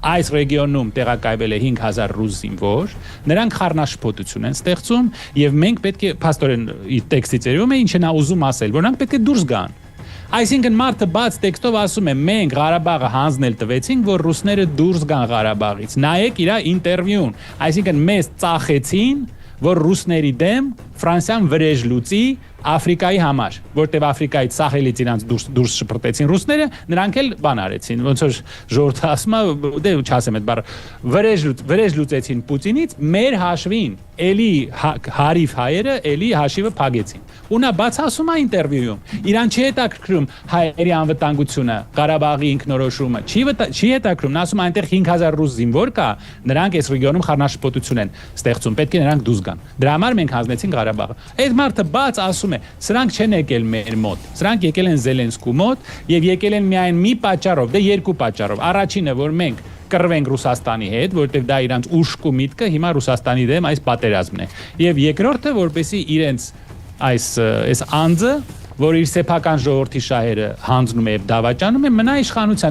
այս ռեգիոնում տեղակայվել է 5000 ռուս զինվոր, նրանք խառնաշփոթություն են ստեղծում եւ մենք պետք է փաստորեն տեքստից երևում է ինչ է նա ուզում ասել, որ նրանք պետք է դուրս գան։ Այսինքն մարդը բաց տեքստով ասում է մենք Ղարաբաղը հանձնել տվեցինք, որ ռուսները դուրս գան Ղարաբաղից։ Նայեք իր ինտերվյուն, այսինքն մեզ ծախեցին, որ ռուսների դեմ Ֆրանսիան վրեժ լուծի Աֆրիկայի համար, որտեղ Աֆրիկայից սահելից իրանց դուրս շփրտեցին ռուսները, նրանք էլ բան արեցին, ոնց որ ժողովուրդը ասում է, դե չասեմ այդ բառը, վրեժ լուծեցին Պուտինից, մեր հաշվին, էլի հարիվ հայերը էլի հաշիվը փագեցին։ Ու նա բաց ասում է ինտերվյուում, իրան չի հետաքրքրում հայերի անվտանգությունը, Ղարաբաղի ինքնորոշումը, չի հետաքրքրում, նա ասում է այնտեղ 5000 ռուս զինվոր կա, նրանք այս ռեգիոնում խառնաշփոթություն են ստեղծում, պետք է նրանք դուրս գան։ Դրա համար մենք հանձնեցինք Ղարաբաղը։ Այդ մարդը բաց ասում է, սրանք չեն եկել մեր մոտ, սրանք եկել են Զելենսկու մոտ եւ եկել են միայն մի պատճառով, դե երկու պատճառով։ Առաջինը, որ մենք կռվենք Ռուսաստանի հետ, որտեղ դա իրանց ուշք ու միտքը հիմա Ռուսաստանի դեմ այս պատերազմն է։ Եվ երկրորդը, որպեսզի իրենց այս անձը, որ իր սեփական ժողովրդի շահերը հանձնում է եւ դավաճանում է, մնա իշխանության